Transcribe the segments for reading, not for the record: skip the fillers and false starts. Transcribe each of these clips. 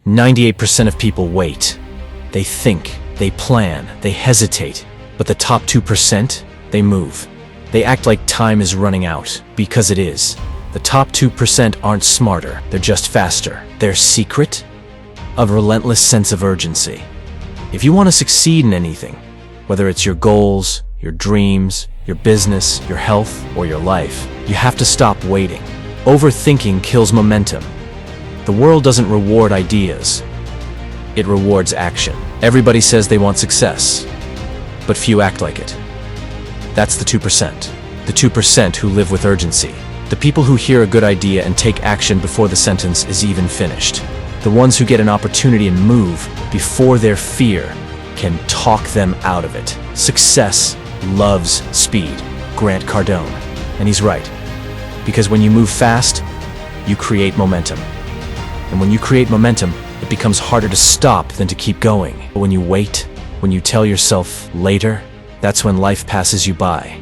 98% of people wait. They think, they plan, they hesitate. But the top 2%, they move. They act like time is running out, because it is. The top 2% aren't smarter, they're just faster. Their secret? A relentless sense of urgency. If you want to succeed in anything, whether it's your goals, your dreams, your business, your health, or your life, you have to stop waiting. Overthinking kills momentum. The world doesn't reward ideas. It rewards action. Everybody says they want success, but few act like it. That's the 2%. The 2% who live with urgency. The people who hear a good idea and take action before the sentence is even finished. The ones who get an opportunity and move before their fear can talk them out of it. Success loves speed. Grant Cardone. And he's right. Because when you move fast, you create momentum. And when you create momentum, it becomes harder to stop than to keep going. But when you wait, when you tell yourself later, that's when life passes you by.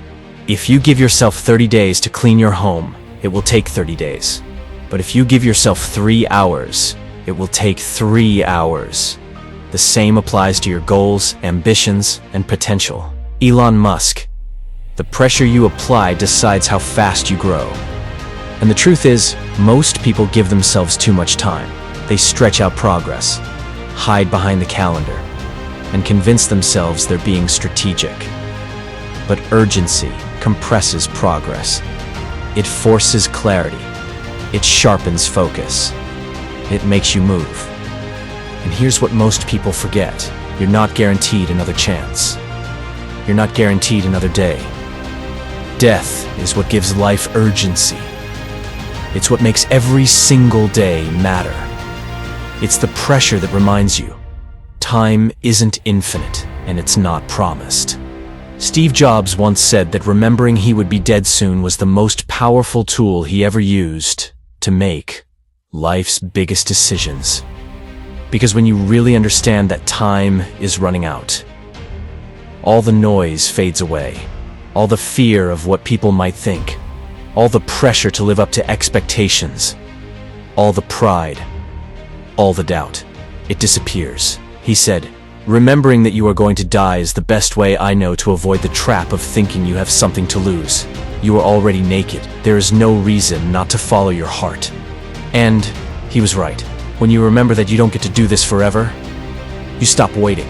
If you give yourself 30 days to clean your home, it will take 30 days. But if you give yourself 3 hours, it will take 3 hours. The same applies to your goals, ambitions, and potential. Elon Musk. The pressure you apply decides how fast you grow. And the truth is, most people give themselves too much time. They stretch out progress, hide behind the calendar, and convince themselves they're being strategic. But urgency compresses progress. It forces clarity. It sharpens focus. It makes you move. And here's what most people forget. You're not guaranteed another chance. You're not guaranteed another day. Death is what gives life urgency. It's what makes every single day matter. It's the pressure that reminds you, time isn't infinite and it's not promised. Steve Jobs once said that remembering he would be dead soon was the most powerful tool he ever used to make life's biggest decisions. Because when you really understand that time is running out, all the noise fades away, all the fear of what people might think, all the pressure to live up to expectations, all the pride, all the doubt, it disappears. He said, remembering that you are going to die is the best way I know to avoid the trap of thinking you have something to lose. You are already naked. There is no reason not to follow your heart. And he was right. When you remember that you don't get to do this forever, you stop waiting.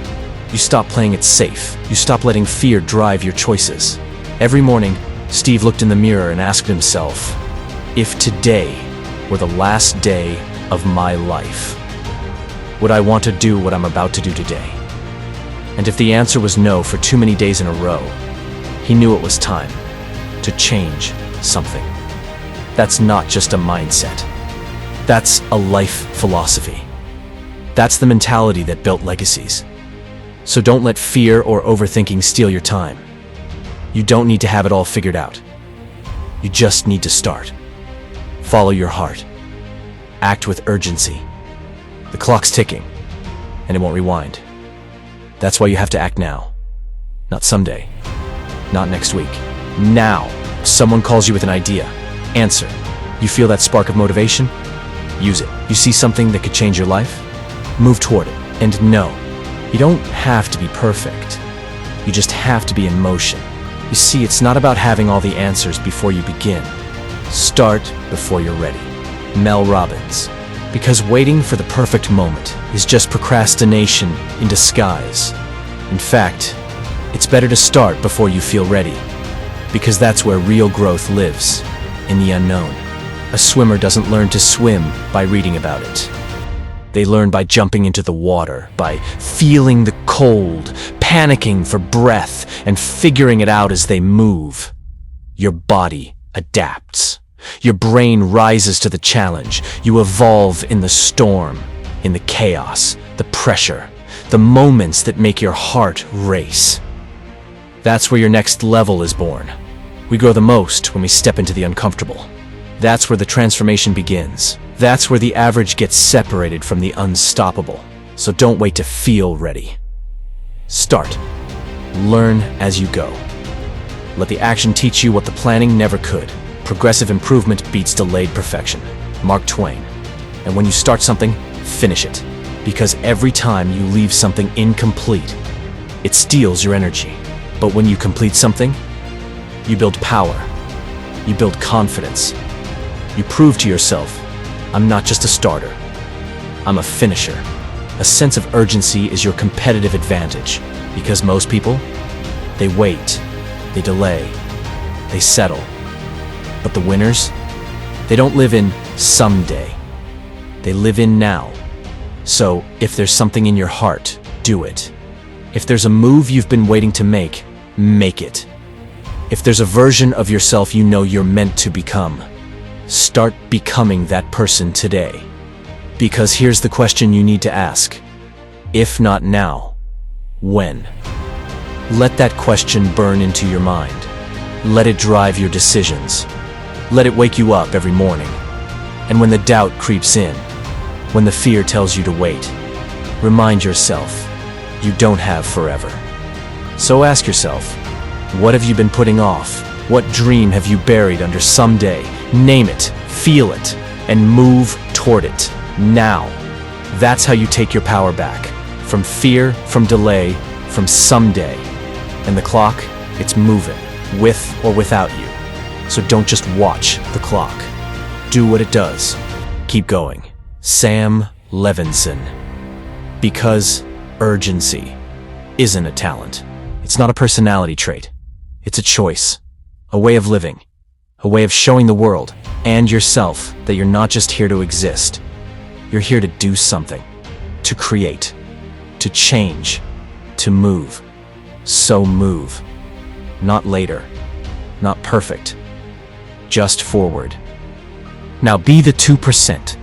You stop playing it safe. You stop letting fear drive your choices. Every morning, Steve looked in the mirror and asked himself, if today were the last day of my life, would I want to do what I'm about to do today? And if the answer was no for too many days in a row, he knew it was time to change something. That's not just a mindset. That's a life philosophy. That's the mentality that built legacies. So don't let fear or overthinking steal your time. You don't need to have it all figured out. You just need to start. Follow your heart. Act with urgency. The clock's ticking, and it won't rewind. That's why you have to act now. Not someday. Not next week. Now. Someone calls you with an idea. Answer. You feel that spark of motivation? Use it. You see something that could change your life? Move toward it. And no, you don't have to be perfect. You just have to be in motion. You see, it's not about having all the answers before you begin. Start before you're ready. Mel Robbins. Because waiting for the perfect moment is just procrastination in disguise. In fact, it's better to start before you feel ready. Because that's where real growth lives, in the unknown. A swimmer doesn't learn to swim by reading about it. They learn by jumping into the water, by feeling the cold, panicking for breath, and figuring it out as they move. Your body adapts. Your brain rises to the challenge. You evolve in the storm, in the chaos, the pressure, the moments that make your heart race. That's where your next level is born. We grow the most when we step into the uncomfortable. That's where the transformation begins. That's where the average gets separated from the unstoppable. So don't wait to feel ready. Start. Learn as you go. Let the action teach you what the planning never could. Progressive improvement beats delayed perfection. Mark Twain. And when you start something, finish it. Because every time you leave something incomplete, it steals your energy. But when you complete something, you build power. You build confidence. You prove to yourself, I'm not just a starter. I'm a finisher. A sense of urgency is your competitive advantage. Because most people, they wait, they delay, they settle. But the winners, they don't live in someday. They live in now. So, if there's something in your heart, do it. If there's a move you've been waiting to make it. If there's a version of yourself you know you're meant to become, start becoming that person today. Because here's the question you need to ask. If not now, when? Let that question burn into your mind. Let it drive your decisions. Let it wake you up every morning. And when the doubt creeps in, when the fear tells you to wait, remind yourself, you don't have forever. So ask yourself, what have you been putting off? What dream have you buried under someday? Name it, feel it, and move toward it, now. That's how you take your power back. From fear, from delay, from someday. And the clock, it's moving, with or without you. So don't just watch the clock. Do what it does. Keep going. Sam Levinson. Because urgency isn't a talent. It's not a personality trait. It's a choice, a way of living, a way of showing the world and yourself that you're not just here to exist. You're here to do something, to create, to change, to move. So move. Not later, not perfect, just forward. Now be the 2%.